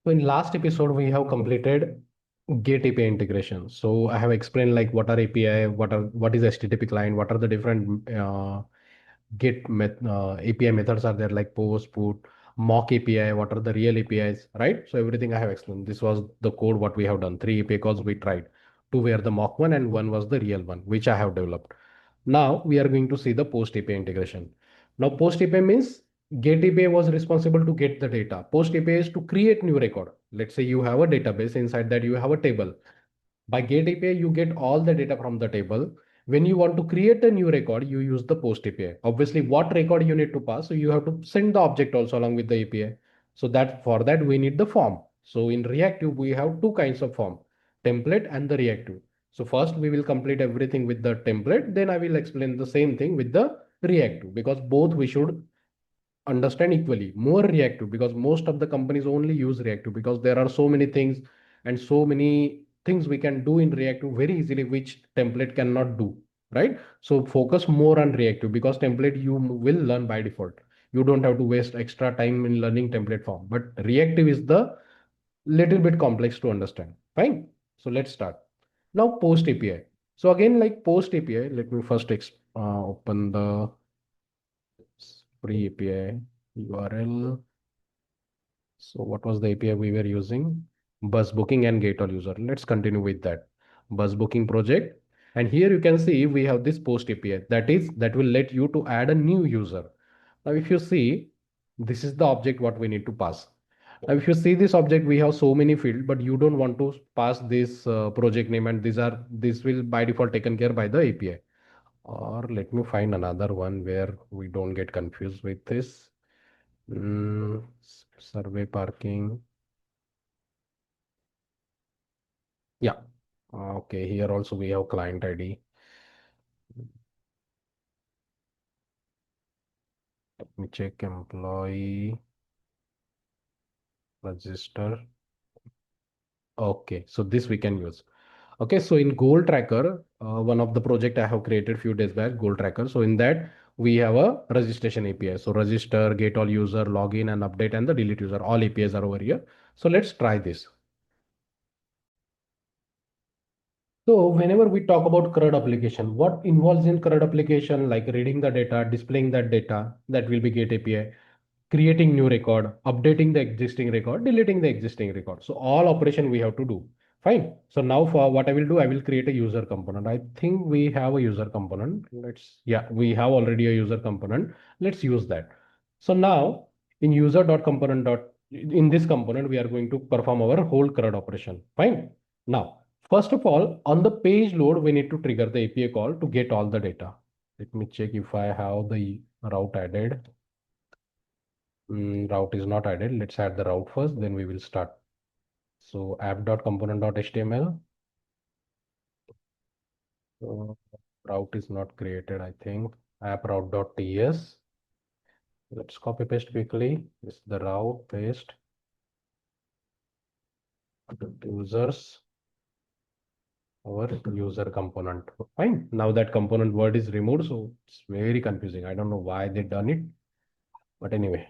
So in last episode, we have completed Gate API integration. So I have explained like what are API, what is HTTP client, what are the different API methods are there like post, put, mock API, what are the real APIs, right? So everything I have explained. This was the code what we have done. Three API calls we tried. Two were the mock one and one was the real one, which I have developed. Now we are going to see the post API integration. Now post API means Get API was responsible to get the data. Post API is to create new record. Let's say you have a database, inside that you have a table. By Get API, you get all the data from the table. When you want to create a new record, you use the Post API. Obviously, what record you need to pass, so you have to send the object also along with the API. So that for that we need the form. So in Reactive, we have two kinds of form, template and the reactive. So first we will complete everything with the template. Then I will explain the same thing with the reactive, because both we should understand equally. More reactive, because most of the companies only use reactive because there are so many things and so many things we can do in reactive very easily which template cannot do, right? So focus more on reactive, because template you will learn by default. You don't have to waste extra time in learning template form, but reactive is the little bit complex to understand. Fine. So let's start. Now post API. So again, like post API, let me first open the free API URL. So what was the API we were using? Bus booking and gate all user. Let's continue with that. Bus booking project. And here you can see we have this post API. That will let you to add a new user. Now, if you see, this is the object what we need to pass. Now, if you see this object, we have so many fields, but you don't want to pass this project name, and this will by default taken care by the API. Or let me find another one where we don't get confused with this. Survey parking. Yeah. Okay. Here also we have client ID. Let me check employee register. Okay. So this we can use. Okay. So in goal tracker, one of the project I have created few days back, goal tracker. So in that we have a registration API. So register, get all user, login and update and the delete user. All APIs are over here. So let's try this. So whenever we talk about CRUD application, what involves in CRUD application, like reading the data, displaying that data, that will be Gate API, creating new record, updating the existing record, deleting the existing record. So all operation we have to do. Fine. So now for what I will do, I will create a user component. I think we have a user component. Yeah, we have already a user component. Let's use that. So now in user.component in this component, we are going to perform our whole CRUD operation. Fine. Now, first of all, on the page load, we need to trigger the API call to get all the data. Let me check if I have the route added. Route is not added. Let's add the route first, then we will start. So app.component.html. So route is not created, I think. App route.ts. Let's copy paste quickly. This is the route, paste. Users, our user component. Fine. Now that component word is removed, so it's very confusing. I don't know why they done it, but anyway.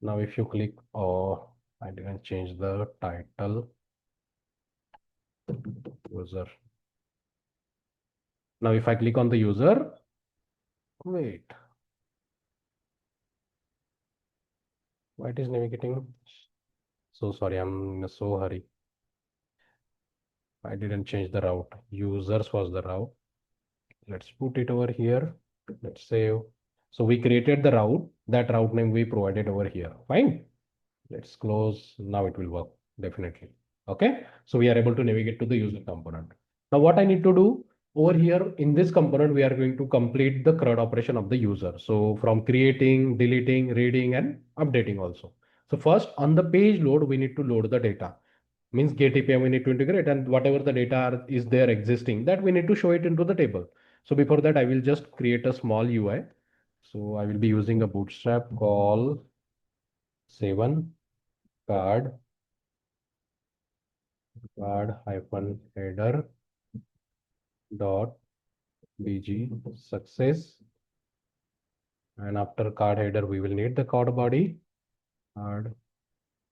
Now if you click, oh, I didn't change the title. User. Now if I click on the user, wait, why it is navigating? So sorry, I'm in so hurry. I didn't change the route. Users was the route. Let's put it over here. Let's save. So we created the route. That route name we provided over here. Fine. Let's close. Now it will work. Definitely. Okay. So we are able to navigate to the user component. Now what I need to do over here in this component, we are going to complete the CRUD operation of the user. So from creating, deleting, reading, and updating also. So first on the page load, we need to load the data. Means Gate API we need to integrate, and whatever the data is there existing, that we need to show it into the table. So before that, I will just create a small UI. So I will be using a bootstrap call 7 card hyphen header dot bg success. And after card header, we will need the card body. Card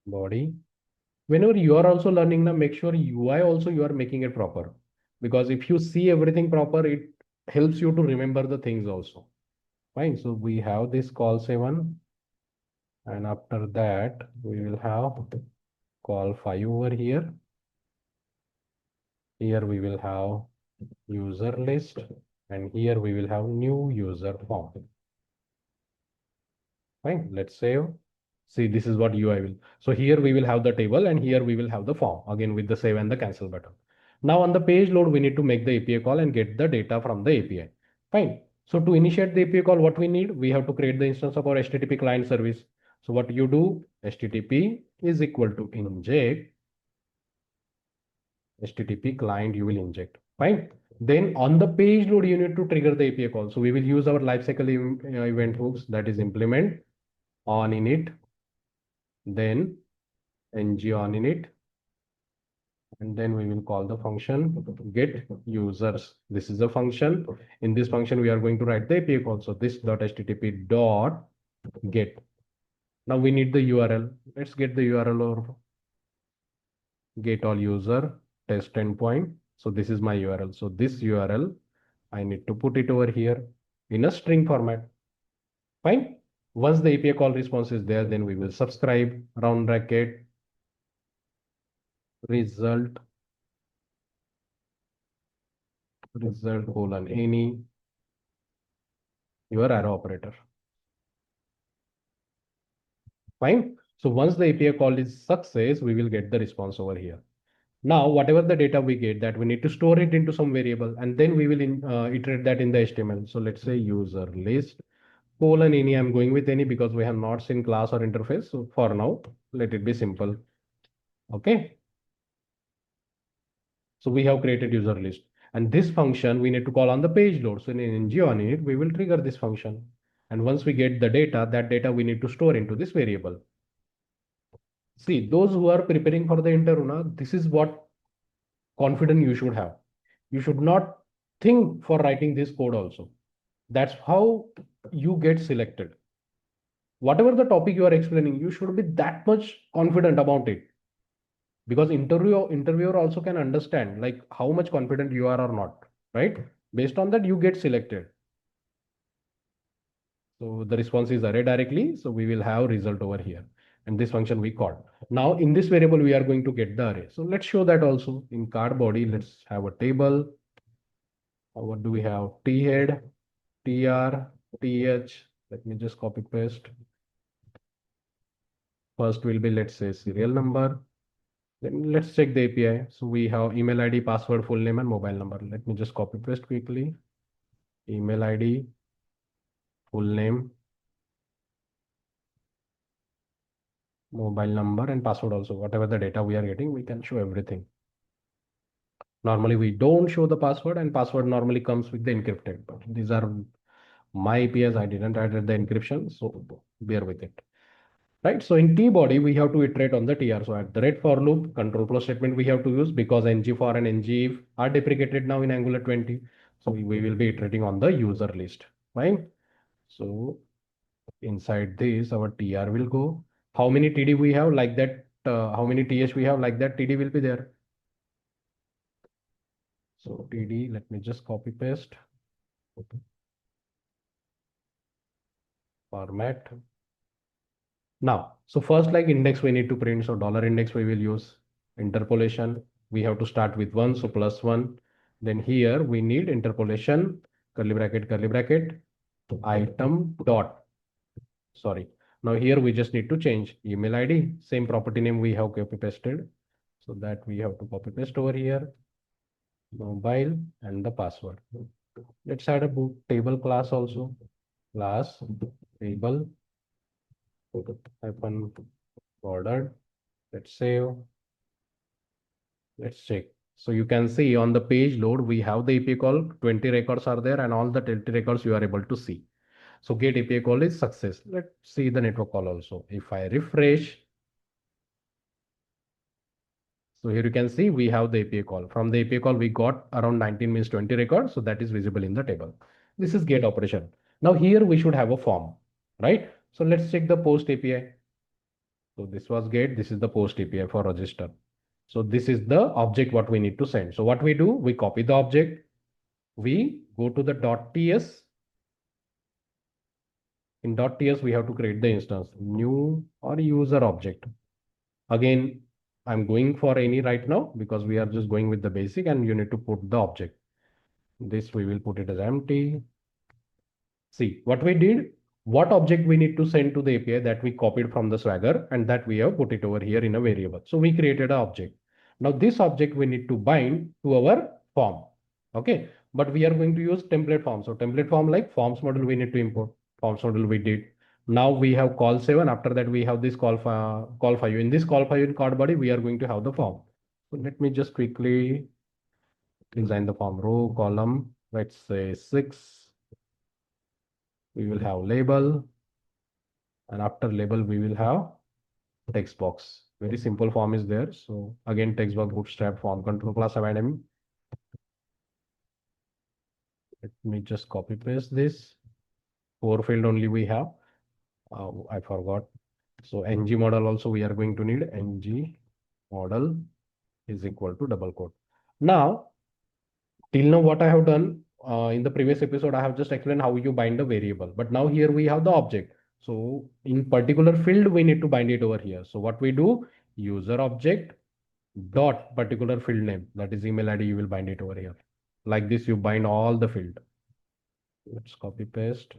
body. Whenever you are also learning now, make sure UI also you are making it proper. Because if you see everything proper, it helps you to remember the things also. Fine. So we have this call 7. And after that, we will have call 5 over here. Here we will have user list. And here we will have new user form. Fine. Let's save. See, this is what UI will. So here we will have the table and here we will have the form again with the save and the cancel button. Now on the page load, we need to make the API call and get the data from the API. Fine. So to initiate the API call, what we need, we have to create the instance of our HTTP client service. So what you do, HTTP is equal to inject HTTP client you will inject. Fine. Then on the page load, you need to trigger the API call. So we will use our lifecycle event hooks, that is implement on init, then ng on init, and then we will call the function get users. This is a function. In this function, we are going to write the API call. So this dot HTTP dot get. Now we need the URL. Let's get the URL or get all user test endpoint. So this is my URL. So this URL, I need to put it over here in a string format. Fine. Once the API call response is there, then we will subscribe round bracket result colon any your arrow operator. Fine. So once the API call is success, we will get the response over here. Now, whatever the data we get, that we need to store it into some variable, and then we will iterate that in the HTML. So let's say user list colon any. I'm going with any because we have not seen class or interface. So for now, let it be simple. Okay. So we have created user list, and this function we need to call on the page load. So in ng on it, we will trigger this function. And once we get the data, that data we need to store into this variable. See, those who are preparing for the interview, this is what confidence you should have. You should not think for writing this code also. That's how you get selected. Whatever the topic you are explaining, you should be that much confident about it. Because interviewer also can understand like how much confident you are or not, right? Based on that, you get selected. So the response is array directly. So we will have result over here. And this function we called. Now in this variable, we are going to get the array. So let's show that also in card body. Let's have a table. What do we have? T head, TR, TH. Let me just copy paste. First will be, let's say, serial number. Then let's check the API. So we have email ID, password, full name, and mobile number. Let me just copy paste quickly. Email ID, full name, mobile number, and password also. Whatever the data we are getting, we can show everything. Normally, we don't show the password, and password normally comes with the encrypted. But these are my APIs. I didn't add the encryption, so bear with it. Right. So in T body, we have to iterate on the TR. So at the rate for loop, control flow statement we have to use because ng for and ng if are deprecated now in Angular 20. So we will be iterating on the user list. Fine. So inside this, our TR will go. How many TD we have like that? How many TH we have like that? TD will be there. So TD, let me just copy paste. Format. Now, so first like index we need to print. So dollar index we will use interpolation. We have to start with 1. So +1. Then here we need interpolation, curly bracket, item dot. Sorry. Now here we just need to change email ID. Same property name we have copy pasted. So that we have to copy paste over here. Mobile and the password. Let's add a boot table class also. Class table hyphen bordered. Let's save. Let's check. So you can see on the page load, we have the API call, 20 records are there and all the 20 records you are able to see. So get API call is success. Let's see the network call also. If I refresh, so here you can see we have the API call. From the API call, we got around 19 means 20 records. So that is visible in the table. This is get operation. Now here we should have a form, right? So let's check the post API. So this was get, this is the post API for register. So this is the object what we need to send. So what we do, we copy the object, we go to the .ts. In .ts, we have to create the instance, new or user object. Again, I'm going for any right now because we are just going with the basic and you need to put the object. This we will put it as empty. See what we did, what object we need to send to the API that we copied from the Swagger and that we have put it over here in a variable. So we created an object. Now this object we need to bind to our form. Okay, but we are going to use template form. So template form like forms model we need to import. Forms model we did. Now we have call 7. After that we have this call 5. In this call 5 in card body we are going to have the form. So let me just quickly design the form row column. Let's say 6. We will have label, and after label we will have text box. Very simple form is there. So again text box bootstrap form control class add. Let me just copy paste this. 4 field only we have. I forgot. So ng model also we are going to need. Ng model is equal to double quote. Now till now what I have done in the previous episode, I have just explained how you bind a variable. But now here we have the object. So in particular field, we need to bind it over here. So what we do, user object dot particular field name, that is email ID, you will bind it over here. Like this, you bind all the field. Let's copy paste.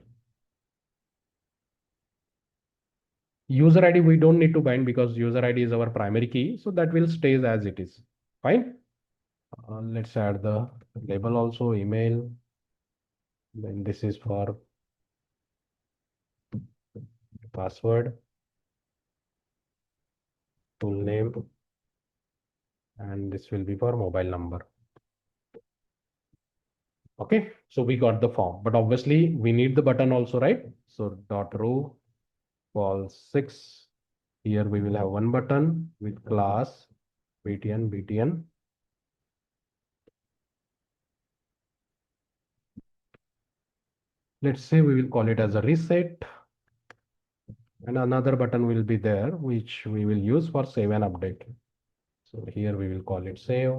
User ID, we don't need to bind because user ID is our primary key. So that will stays as it is. Fine. Let's add the label also, email. Then this is for password, full name, and this will be for mobile number. Okay, so we got the form, but obviously we need the button also, right? So dot row call 6. Here we will have one button with class btn. Let's say we will call it as a reset, and another button will be there which we will use for save and update. So here we will call it save,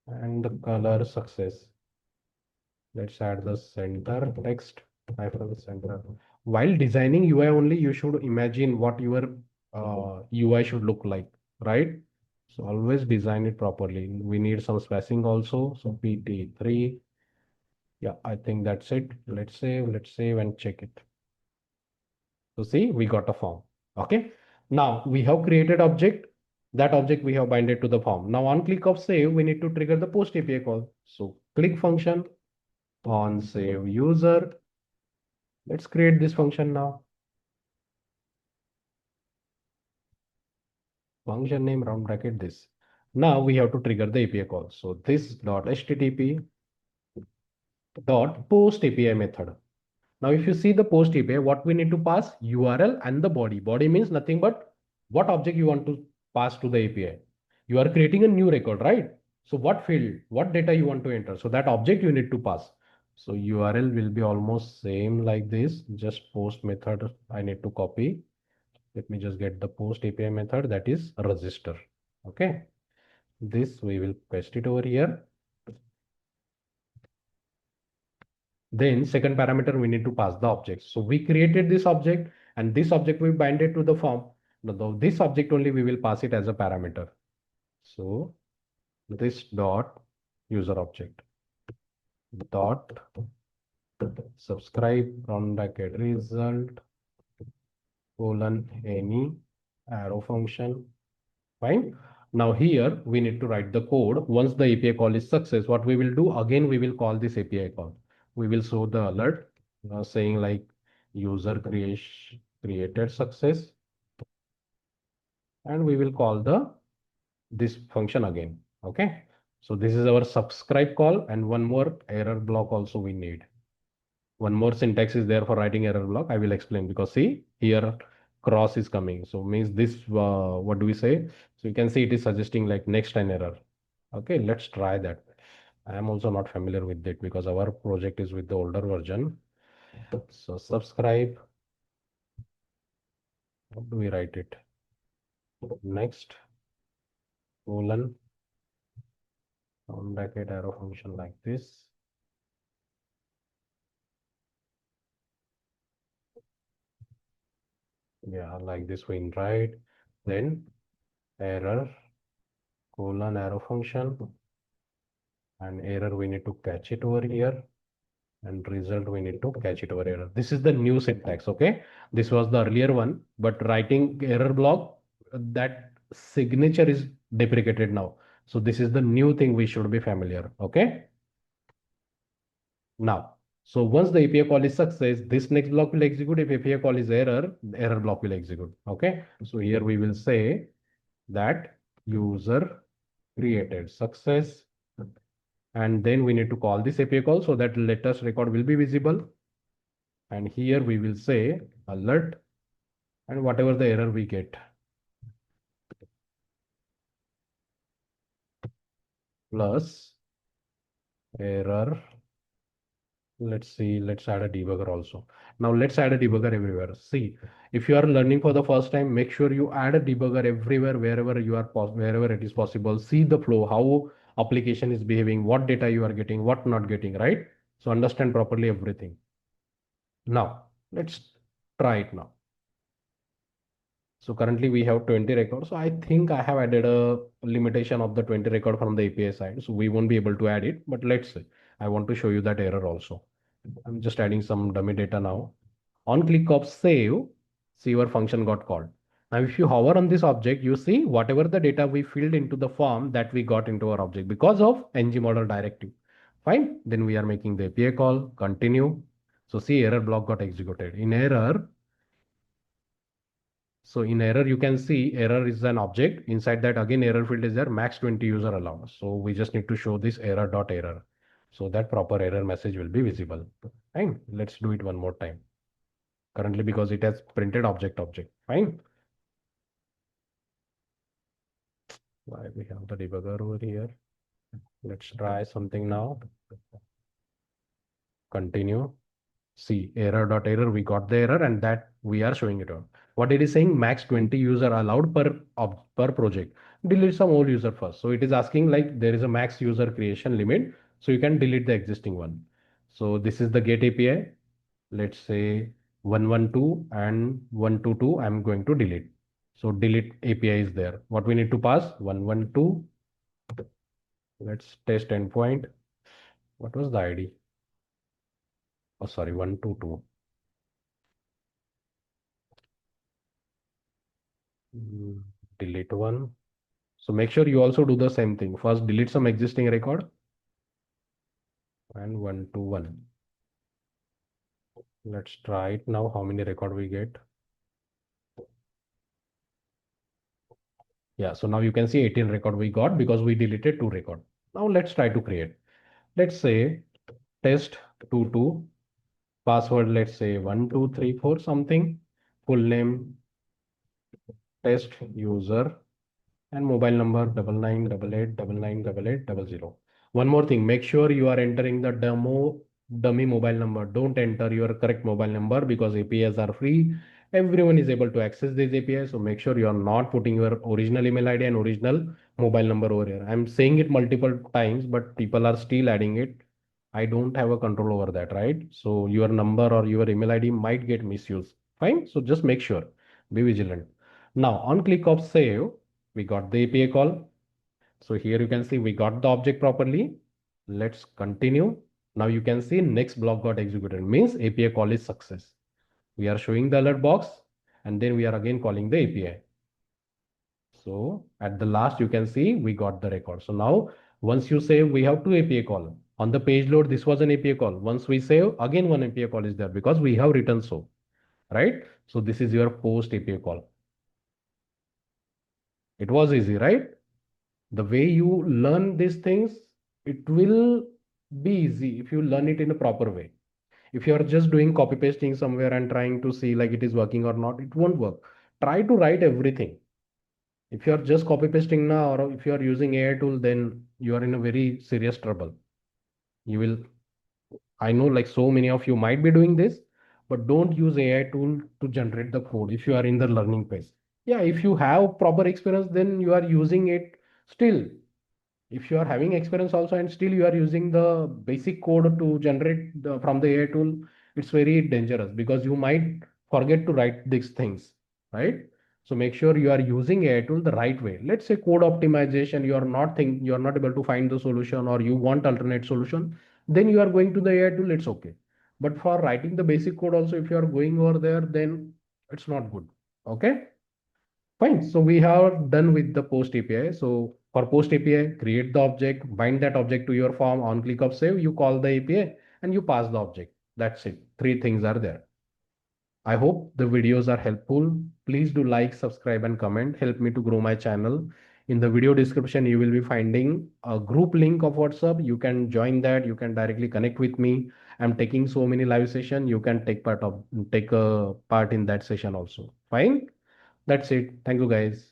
and the color success. Let's add the center text hyphen center. While designing UI only, you should imagine what your UI should look like, right? So always design it properly. We need some spacing also. So PT3. Yeah, I think that's it. Let's save and check it. So see, we got a form. Okay. Now we have created object. That object we have binded to the form. Now on click of save, we need to trigger the post API call. So click function on save user. Let's create this function now. Function name round bracket this. Now we have to trigger the API call. So this dot http dot post API method. Now if you see the post API, what we need to pass URL and the body. Body means nothing but what object you want to pass to the API. You are creating a new record, right? So what field, what data you want to enter. So that object you need to pass. So URL will be almost same like this. Just post method I need to copy. Let me just get the post API method, that is register. Okay. This we will paste it over here. Then second parameter we need to pass the object. So we created this object and this object we bind it to the form. Now this object only we will pass it as a parameter. So this dot user object dot subscribe from bracket result colon any arrow function. Fine. Now here we need to write the code. Once the API call is success, what we will do again, we will call this API call. We will show the alert saying like user created success, and we will call the this function again. Okay. So this is our subscribe call, and one more error block also we need. One more syntax is there for writing error block. I will explain because see here cross is coming. So means this, what do we say? So you can see it is suggesting like next an error. Okay, let's try that. I am also not familiar with it because our project is with the older version. So subscribe, how do we write it? Next, colon, round bracket, arrow function like this. Yeah, like this we write. Then error, colon, arrow function, and error we need to catch it over here, and result we need to catch it over here. This is the new syntax. Okay, this was the earlier one, but writing error block, that signature is deprecated now. So this is the new thing we should be familiar. Okay, now, so once the API call is success, this next block will execute. If API call is error, the error block will execute. Okay, so here we will say that user created success, and then we need to call this API call so that latest record will be visible. And here we will say alert, and whatever the error we get, plus error. Let's see, let's add a debugger also. Now let's add a debugger everywhere. See, if you are learning for the first time, make sure you add a debugger everywhere, wherever you are, wherever it is possible. See the flow, how application is behaving, what data you are getting, what not getting, right? So understand properly everything. Now, let's try it now. So currently we have 20 records. So I think I have added a limitation of the 20 record from the API side. So we won't be able to add it, but let's see. I want to show you that error also. I'm just adding some dummy data now. On click of save, see your function got called. Now, if you hover on this object, you see whatever the data we filled into the form that we got into our object because of ng model directive. Fine. Then we are making the API call, continue. So see error block got executed. In error, so in error, you can see error is an object. Inside that again, error field is there, max 20 user allowed. So we just need to show this error dot error. So that proper error message will be visible. Fine. Let's do it one more time. Currently, because it has printed object. Fine. Why we have the debugger over here? Let's try something now. Continue. See error dot error, we got the error and that we are showing it on. What it is saying, max 20 user allowed per project. Delete some old user first. So it is asking like there is a max user creation limit. So you can delete the existing one. So this is the get API. Let's say 112 and 122 I'm going to delete. So delete API is there. What we need to pass? 112. Let's test endpoint. What was the ID? Oh, sorry, 122. Delete one. So make sure you also do the same thing. First, delete some existing record and 121. Let's try it now. How many record we get? Yeah, so now you can see 18 record we got because we deleted 2 record. Now let's try to create. Let's say test22, password, let's say 1234 something, full name test user, and mobile number 9988998800. One more thing, make sure you are entering the dummy mobile number. Don't enter your correct mobile number because APIs are free. Everyone is able to access these APIs. So make sure you are not putting your original email ID and original mobile number over here. I'm saying it multiple times, but people are still adding it. I don't have a control over that, right? So your number or your email ID might get misused. Fine. So just make sure, be vigilant. Now on click of save, we got the API call. So here you can see we got the object properly. Let's continue. Now you can see next block got executed, means API call is success. We are showing the alert box and then we are again calling the API. So at the last you can see we got the record. So now once you save, we have two API call. On the page load, this was an API call. Once we save, again one API call is there because we have written so, right? So this is your post API call. It was easy, right? The way you learn these things, it will be easy if you learn it in a proper way. If you are just doing copy pasting somewhere and trying to see like it is working or not, it won't work. Try to write everything. If you are just copy pasting now, or if you are using AI tool, then you are in a very serious trouble. You will, I know like so many of you might be doing this, but don't use AI tool to generate the code if you are in the learning phase. Yeah, if you have proper experience, then you are using it still. If you are having experience also and still you are using the basic code to generate from the AI tool, it's very dangerous because you might forget to write these things, right? So make sure you are using AI tool the right way. Let's say code optimization, you are not able to find the solution or you want alternate solution, then you are going to the AI tool, it's okay. But for writing the basic code also, if you are going over there, then it's not good. Okay. Fine. So we have done with the post API. So for post API, create the object, bind that object to your form, on click of save, you call the API and you pass the object. That's it. Three things are there. I hope the videos are helpful. Please do like, subscribe and comment. Help me to grow my channel. In the video description, you will be finding a group link of WhatsApp. You can join that. You can directly connect with me. I'm taking so many live session. You can take a part in that session also. Fine. That's it. Thank you guys.